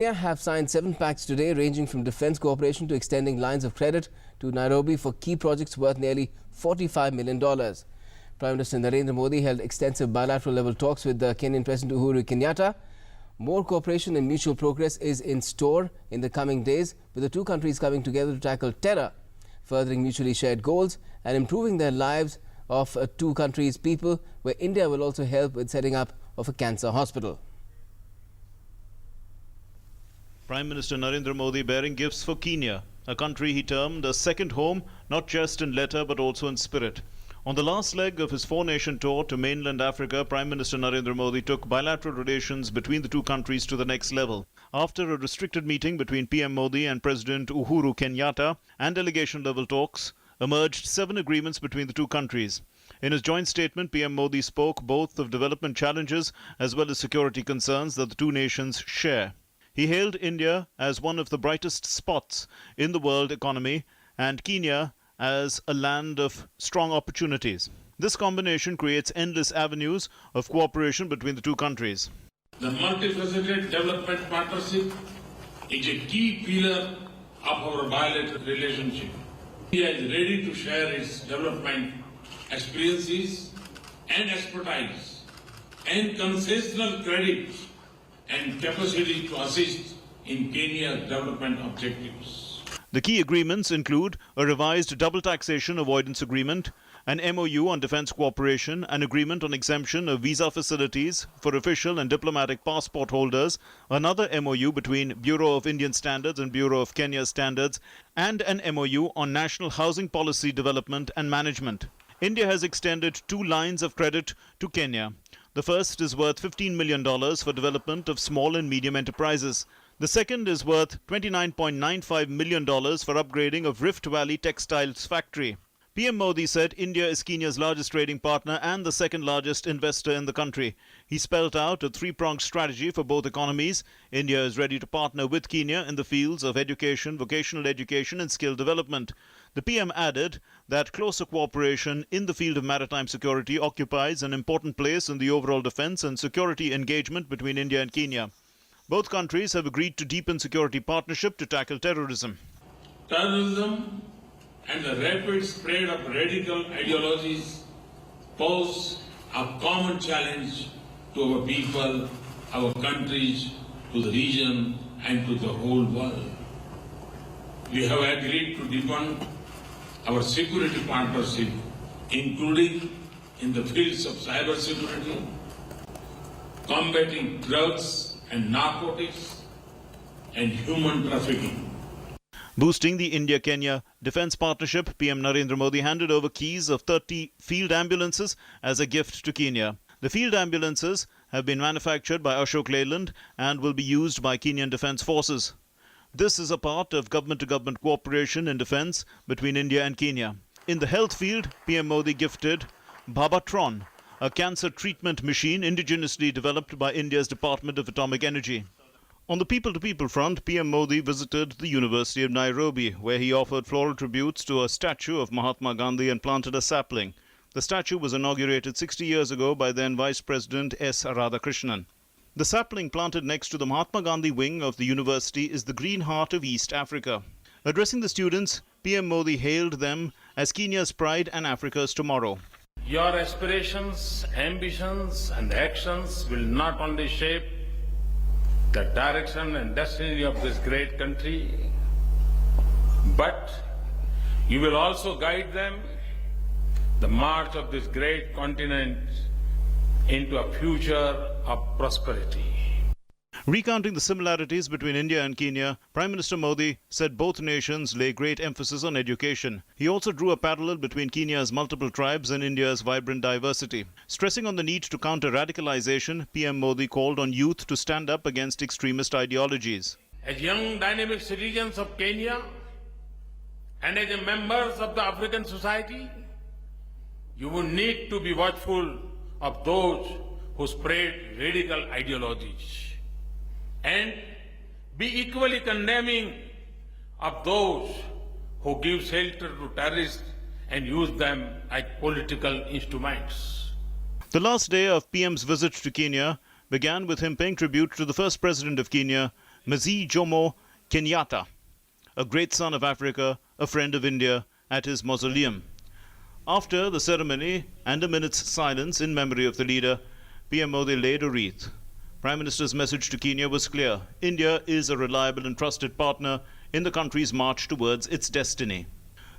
Kenya have signed 7 pacts today, ranging from defence cooperation to extending lines of credit to Nairobi for key projects worth nearly $45 million. Prime Minister Narendra Modi held extensive bilateral-level talks with the Kenyan President Uhuru Kenyatta. More cooperation and mutual progress is in store in the coming days, with the two countries coming together to tackle terror, furthering mutually shared goals and improving the lives of two countries' people, where India will also help with setting up of a cancer hospital. Prime Minister Narendra Modi bearing gifts for Kenya, a country he termed a second home, not just in letter but also in spirit. On the last leg of his four-nation tour to mainland Africa, Prime Minister Narendra Modi took bilateral relations between the two countries to the next level. After a restricted meeting between PM Modi and President Uhuru Kenyatta and delegation-level talks, emerged 7 agreements between the two countries. In his joint statement, PM Modi spoke both of development challenges as well as security concerns that the two nations share. He hailed India as one of the brightest spots in the world economy and Kenya as a land of strong opportunities. This combination creates endless avenues of cooperation between the two countries. The multifaceted development partnership is a key pillar of our bilateral relationship. India is ready to share its development experiences and expertise and concessional credit and capacity to assist in Kenya's development objectives. The key agreements include a revised double taxation avoidance agreement, an MOU on defence cooperation, an agreement on exemption of visa facilities for official and diplomatic passport holders, another MOU between Bureau of Indian Standards and Bureau of Kenya Standards, and an MOU on national housing policy development and management. India has extended 2 lines of credit to Kenya. The first is worth $15 million for development of small and medium enterprises. The second is worth $29.95 million for upgrading of Rift Valley Textiles factory. PM Modi said India is Kenya's largest trading partner and the second largest investor in the country. He spelled out a 3-pronged strategy for both economies. India is ready to partner with Kenya in the fields of education, vocational education and skill development. The PM added that closer cooperation in the field of maritime security occupies an important place in the overall defence and security engagement between India and Kenya. Both countries have agreed to deepen security partnership to tackle terrorism. Terrorism and the rapid spread of radical ideologies pose a common challenge to our people, our countries, to the region and to the whole world. We have agreed to deepen our security partnership, including in the fields of cybersecurity, combating drugs and narcotics, and human trafficking. Boosting the India-Kenya defence partnership, PM Narendra Modi handed over keys of 30 field ambulances as a gift to Kenya. The field ambulances have been manufactured by Ashok Leyland and will be used by Kenyan Defence Forces. This is a part of government-to-government cooperation in defence between India and Kenya. In the health field, PM Modi gifted Bhabatron, a cancer treatment machine indigenously developed by India's Department of Atomic Energy. On the people-to-people front, PM Modi visited the University of Nairobi, where he offered floral tributes to a statue of Mahatma Gandhi and planted a sapling. The statue was inaugurated 60 years ago by then Vice President S. Radhakrishnan. The sapling planted next to the Mahatma Gandhi wing of the university is the green heart of East Africa. Addressing the students, PM Modi hailed them as Kenya's pride and Africa's tomorrow. Your aspirations, ambitions and actions will not only shape the direction and destiny of this great country, but you will also guide them the march of this great continent into a future of prosperity. Recounting the similarities between India and Kenya, Prime Minister Modi said both nations lay great emphasis on education. He also drew a parallel between Kenya's multiple tribes and India's vibrant diversity. Stressing on the need to counter radicalization, PM Modi called on youth to stand up against extremist ideologies. As young dynamic citizens of Kenya and as members of the African society, you will need to be watchful of those who spread radical ideologies and be equally condemning of those who give shelter to terrorists and use them as political instruments. The last day of PM's visit to Kenya began with him paying tribute to the first president of Kenya, Jomo Kenyatta, a great son of Africa, a friend of India, at his mausoleum. After the ceremony and a minute's silence in memory of the leader, PM Modi laid a wreath. Prime Minister's message to Kenya was clear. India is a reliable and trusted partner in the country's march towards its destiny.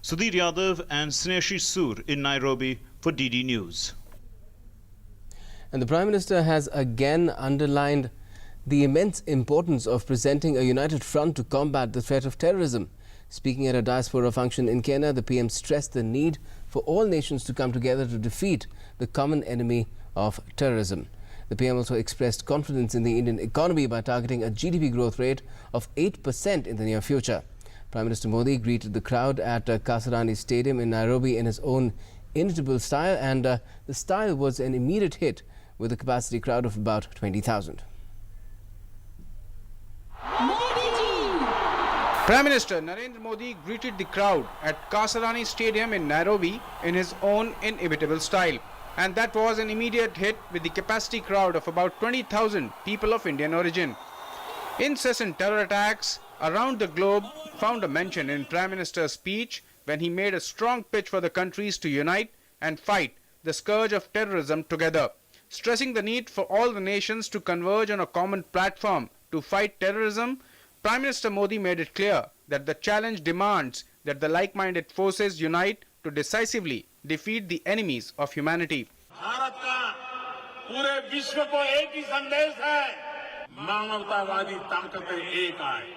Sudhir Yadav and Snehashi Sur in Nairobi for DD News. And the Prime Minister has again underlined the immense importance of presenting a united front to combat the threat of terrorism. Speaking at a diaspora function in Kenya, the PM stressed the need for all nations to come together to defeat the common enemy of terrorism. The PM also expressed confidence in the Indian economy by targeting a GDP growth rate of 8% in the near future. Prime Minister Modi greeted the crowd at Kasarani Stadium in Nairobi in his own inimitable style, and the style was an immediate hit with a capacity crowd of about 20,000. Prime Minister Narendra Modi greeted the crowd at Kasarani Stadium in Nairobi in his own inimitable style. And that was an immediate hit with the capacity crowd of about 20,000 people of Indian origin. Incessant terror attacks around the globe found a mention in Prime Minister's speech when he made a strong pitch for the countries to unite and fight the scourge of terrorism together, stressing the need for all the nations to converge on a common platform to fight terrorism. Prime Minister Modi made it clear that the challenge demands that the like-minded forces unite to decisively defeat the enemies of humanity. Bharat का पूरे विश्व को एक ही संदेश है, मानवतावादी ताकतें एक आए,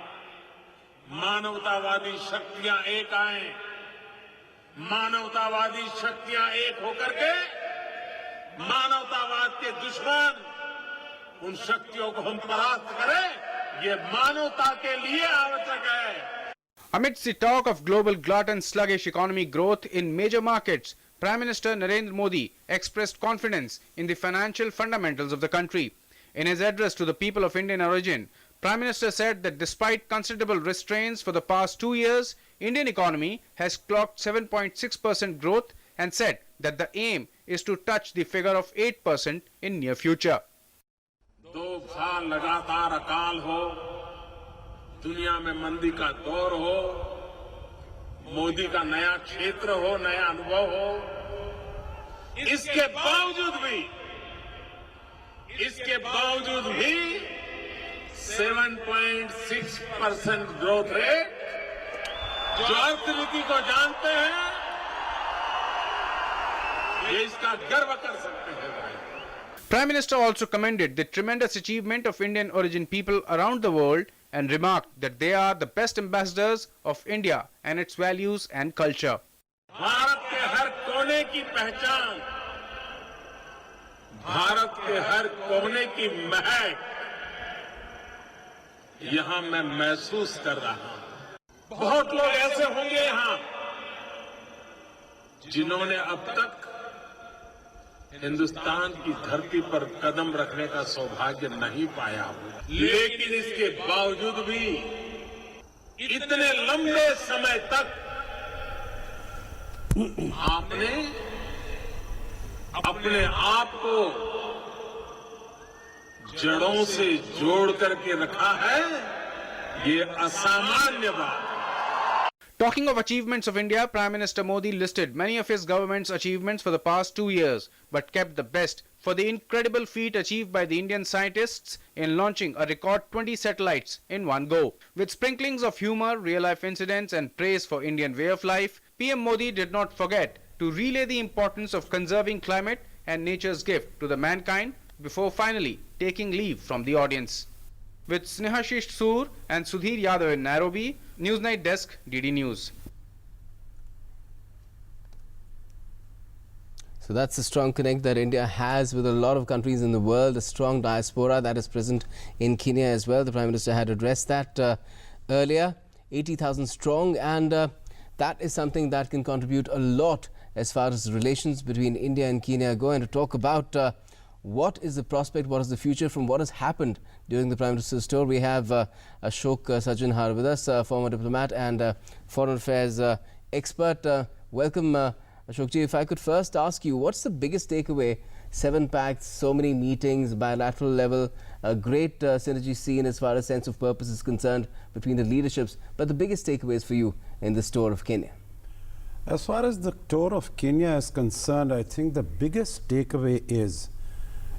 मानवतावादी शक्तियां एक आए, मानवतावादी शक्तियां एक होकर के मानवतावाद के दुश्मन उन शक्तियों को हम परास्त करें, ये मानवता के लिए आवश्यक है. Amidst the talk of global glut and sluggish economic growth in major markets, Prime Minister Narendra Modi expressed confidence in the financial fundamentals of the country. In his address to the people of Indian origin, Prime Minister said that despite considerable restraints for the past 2 years, Indian economy has clocked 7.6% growth and said that the aim is to touch the figure of 8% in near future. 2 साल लगातार अकाल हो, दुनिया में मंदी का दौर हो, मोदी का नया क्षेत्र हो, नया अनुभव हो, इसके बावजूद भी 7.6% ग्रोथ रेट, जो अर्थनीति को जानते हैं, ये इसका गर्व कर सकते हैं. Prime Minister also commended the tremendous achievement of Indian origin people around the world and remarked that they are the best ambassadors of India and its values and culture. Bharat के हर कोने की पहचान, भारत के हर कोने की महक यहां मैं महसूस कर रहा हूं. बहुत लोग ऐसे होंगे यहां जिन्होंने अब तक हिंदुस्तान की धरती पर कदम रखने का सौभाग्य नहीं पाया हो, लेकिन इसके बावजूद भी इतने लंबे समय तक आपने अपने आप को जड़ों से जोड़ करके रखा है, ये असामान्य बात है. Talking of achievements of India, Prime Minister Modi listed many of his government's achievements for the past 2 years, but kept the best for the incredible feat achieved by the Indian scientists in launching a record 20 satellites in one go. With sprinklings of humor, real-life incidents and praise for Indian way of life, PM Modi did not forget to relay the importance of conserving climate and nature's gift to the mankind before finally taking leave from the audience. With Snehashi Sur and Sudhir Yadav in Nairobi, Newsnight Desk, DD News. So that's the strong connect that India has with a lot of countries in the world, a strong diaspora that is present in Kenya as well. The Prime Minister had addressed that earlier, 80,000 strong, and that is something that can contribute a lot as far as relations between India and Kenya go. And to talk about what is the prospect, what is the future from what has happened during the Prime Minister's tour, we have Ashok Sajjanhar with us, former diplomat and foreign affairs expert. Welcome, Ashokji. If I could first ask you, what's the biggest takeaway 7 pacts, so many meetings, bilateral level, a great synergy seen as far as sense of purpose is concerned between the leaderships. But the biggest takeaways for you in this tour of Kenya? As far as the tour of Kenya is concerned, I think the biggest takeaway is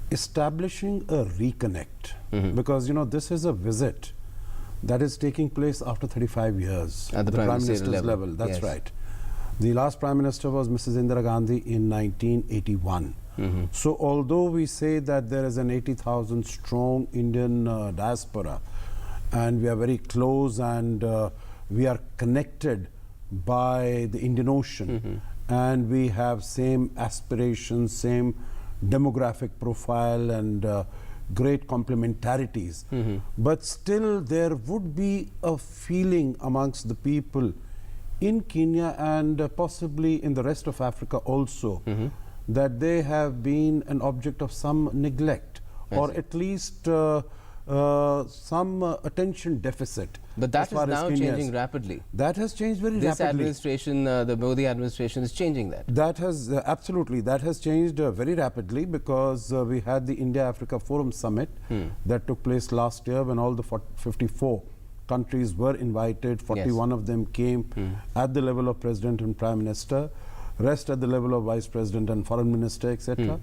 establishing a reconnect. Because, you know, this is a visit that is taking place after 35 years. At the Prime Minister's level. That's yes. right. The last Prime Minister was Mrs. Indira Gandhi in 1981. So although we say that there is an 80,000 strong Indian diaspora, and we are very close and we are connected by the Indian Ocean, and we have same aspirations, same demographic profile and great complementarities, but still there would be a feeling amongst the people in Kenya and possibly in the rest of Africa also, that they have been an object of some neglect, or at least some attention deficit. But that is now changing rapidly. That has changed very this rapidly. Administration, the Modi administration, is changing that. That has absolutely, that has changed very rapidly, because we had the India-Africa Forum Summit that took place last year, when all the 54 countries were invited. 41 of them came at the level of President and Prime Minister, rest at the level of Vice President and Foreign Minister, etc.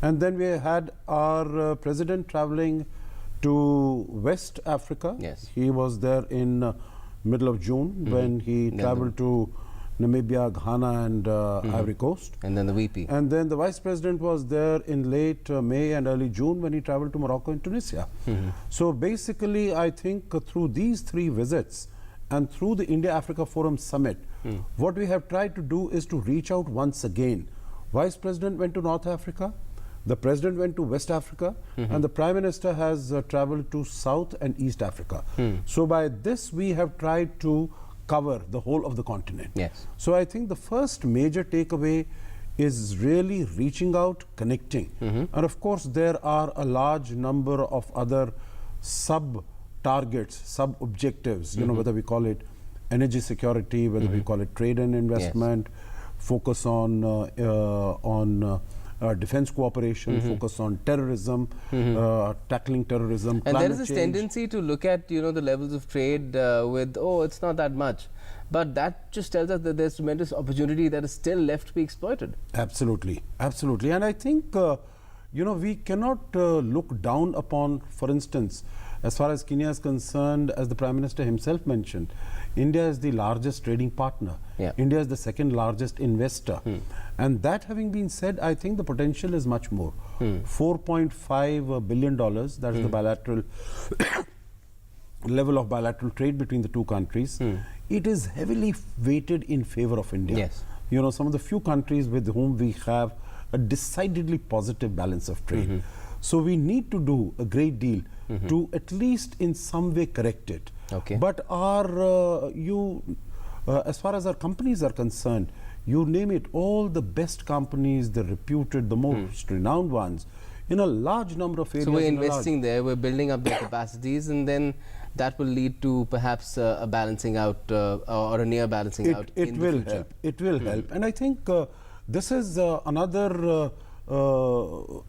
And then we had our President traveling to West Africa. Yes. He was there in middle of June when he traveled to Namibia, Ghana and Ivory Coast. And then the VP. And then the Vice President was there in late May and early June when he traveled to Morocco and Tunisia. So basically, I think through these 3 visits and through the India-Africa Forum Summit, what we have tried to do is to reach out once again. Vice President went to North Africa, the President went to West Africa, and the Prime Minister has traveled to South and East Africa. So by this, we have tried to cover the whole of the continent. Yes. So I think the first major takeaway is really reaching out, connecting. And of course, there are a large number of other sub-targets, sub-objectives, you know, whether we call it energy security, whether we call it trade and investment, focus on defense cooperation, focus on terrorism, tackling terrorism, and there is this change. tendency to look at, you know, the levels of trade with, oh, it's not that much. But that just tells us that there's tremendous opportunity that is still left to be exploited. Absolutely, absolutely. And I think, you know, we cannot look down upon, for instance, as far as Kenya is concerned, as the Prime Minister himself mentioned, India is the largest trading partner. India is the 2nd largest investor. And that having been said, I think the potential is much more. $4.5 billion, that is the bilateral level of bilateral trade between the 2 countries. It is heavily weighted in favor of India. Yes. You know, some of the few countries with whom we have a decidedly positive balance of trade. So we need to do a great deal to at least in some way correct it. Okay. But our, as far as our companies are concerned, you name it, all the best companies, the reputed, the most renowned ones, in a large number of areas. So we're investing there, we're building up the capacities, and then that will lead to perhaps a balancing out or a near balancing out in the future. Help. It will help. And I think this is another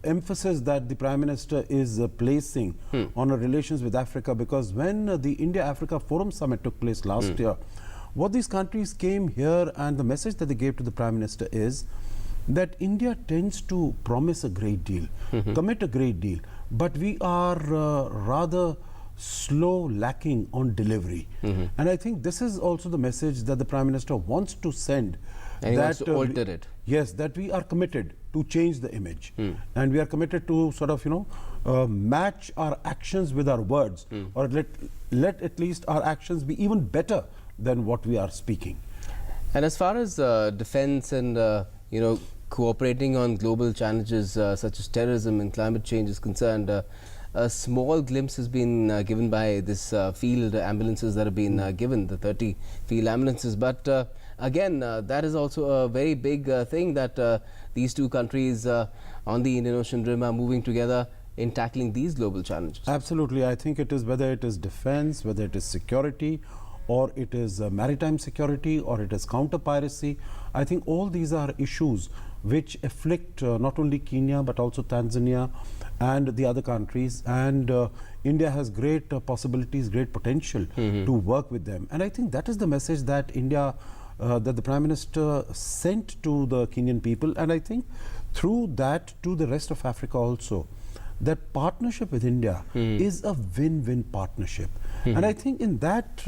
emphasis that the Prime Minister is placing on our relations with Africa, because when the India-Africa Forum Summit took place last year, what these countries came here and the message that they gave to the Prime Minister is that India tends to promise a great deal, commit a great deal, but we are rather slow, lacking on delivery. And I think this is also the message that the Prime Minister wants to send. And he wants to alter it. Yes, that we are committed to change the image. And we are committed to sort of, you know, match our actions with our words, or let at least our actions be even better than what we are speaking. And as far as defense and, you know, cooperating on global challenges such as terrorism and climate change is concerned, a small glimpse has been given by this field ambulances that have been given, the 30 field ambulances. But again, that is also a very big thing that these 2 countries on the Indian Ocean Rim are moving together in tackling these global challenges. Absolutely. I think it is, whether it is defense, whether it is security, or it is maritime security, or it is counter-piracy. I think all these are issues which afflict not only Kenya but also Tanzania and the other countries, and India has great possibilities, great potential to work with them. And I think that is the message that India, that the Prime Minister sent to the Kenyan people, and I think through that to the rest of Africa also, that partnership with India is a win-win partnership. And I think in that,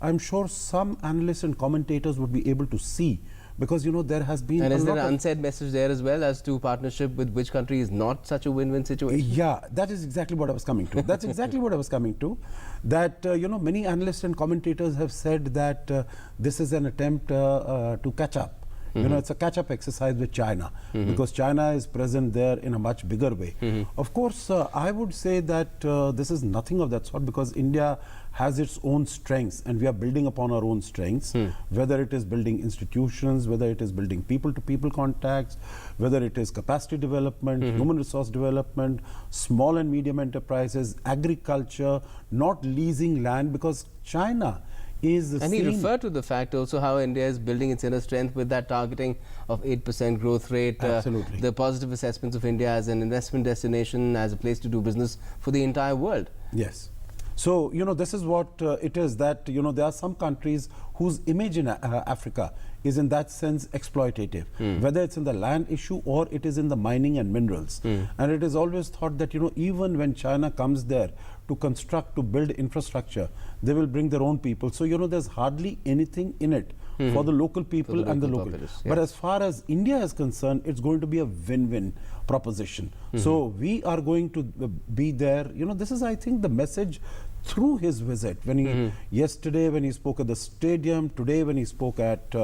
I'm sure some analysts and commentators would be able to see, because there has been and is there an unsaid message there as well as to partnership with which country is not such a win-win situation? Yeah, that is exactly what I was coming to. That's exactly what I was coming to. That many analysts and commentators have said that this is an attempt to catch up. It's a catch-up exercise with China, because China is present there in a much bigger way. Of course, I would say that this is nothing of that sort, because India has its own strengths and we are building upon our own strengths, whether it is building institutions, whether it is building people-to-people contacts, whether it is capacity development, human resource development, small and medium enterprises, agriculture, not leasing land, because China is the And he referred to the fact also how India is building its inner strength with that targeting of 8% growth rate. Absolutely. The positive assessments of India as an investment destination, as a place to do business for the entire world. Yes. So, this is what it is, that, there are some countries whose image in Africa is in that sense exploitative, whether it's in the land issue or it is in the mining and minerals. And it is always thought that, even when China comes there to construct, to build infrastructure, they will bring their own people. So, there's hardly anything in it for the local people and the local. But as far as India is concerned, it's going to be a win-win proposition. So we are going to be there. This is, I think, the message through his visit. When he yesterday when he spoke at the stadium, today when he spoke at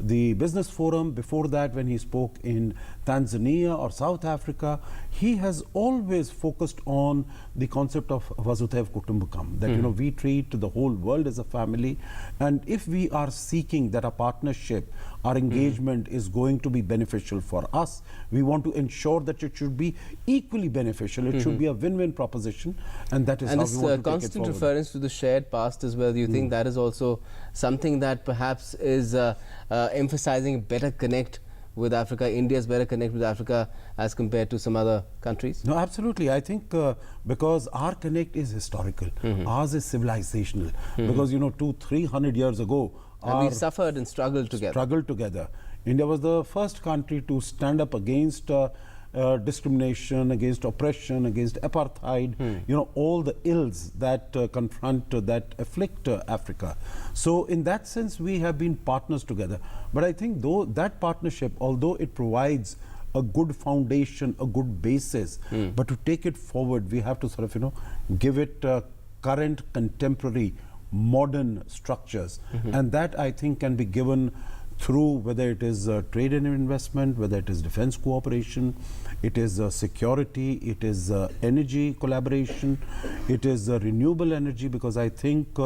the business forum, before that when he spoke in Tanzania or South Africa, he has always focused on the concept of Vasudhaiv Kutumbakam, that we treat the whole world as a family, and if we are seeking that a partnership, our engagement is going to be beneficial for us, we want to ensure that it should be equally beneficial. It should be a win-win proposition, and that is how we want to take it forward. And this constant reference to the shared past as well, do you think that is also something that perhaps is emphasizing a better connect with Africa, India's better connect with Africa as compared to some other countries? No, absolutely. I think because our connect is historical, ours is civilizational, because 200-300 years ago, and we suffered and struggled together. India was the first country to stand up against discrimination, against oppression, against apartheid, all the ills that confront, that afflict Africa. So in that sense, we have been partners together. But I think though that partnership, although it provides a good foundation, a good basis, but to take it forward, we have to sort of, give it current, contemporary, modern structures. And that, I think, can be given through whether it is trade and investment, whether it is defense cooperation, it is security, it is energy collaboration, it is renewable energy, because I think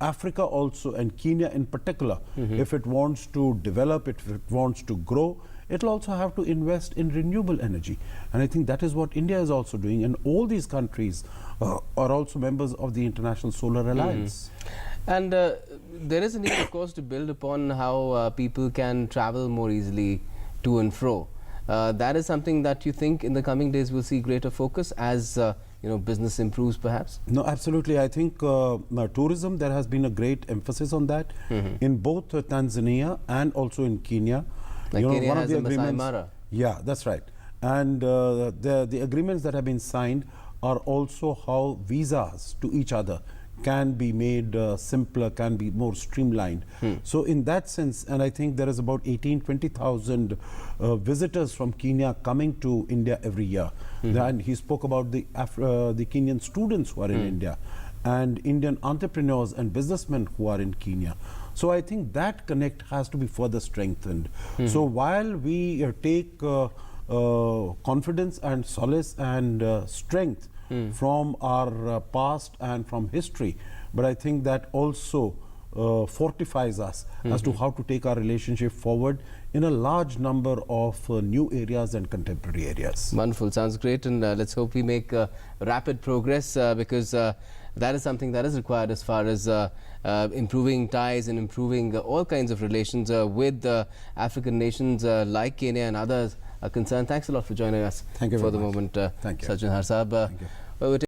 Africa also, and Kenya in particular, if it wants to develop, if it wants to grow, it will also have to invest in renewable energy. And I think that is what India is also doing. And all these countries are also members of the International Solar Alliance. And there is a need, of course, to build upon how people can travel more easily to and fro. That is something that you think in the coming days will see greater focus as business improves, perhaps? No, absolutely. I think tourism, there has been a great emphasis on that in both Tanzania and also in Kenya. Like Kenya has the Masai Mara. Yeah, that's right. And the agreements that have been signed are also how visas to each other can be made simpler, can be more streamlined. So in that sense, and I think there is about 20,000 visitors from Kenya coming to India every year. And he spoke about the Kenyan students who are in India, and Indian entrepreneurs and businessmen who are in Kenya. So I think that connect has to be further strengthened. So while we take confidence and solace and strength from our past and from history, but I think that also fortifies us as to how to take our relationship forward in a large number of new areas and contemporary areas. Wonderful, sounds great, and let's hope we make rapid progress because That is something that is required as far as improving ties and improving all kinds of relations with African nations like Kenya and others are concerned. Thanks a lot for joining us Thank you for very the much. moment, Thank you. Sajjan Har Saab. Thank you. Well, we're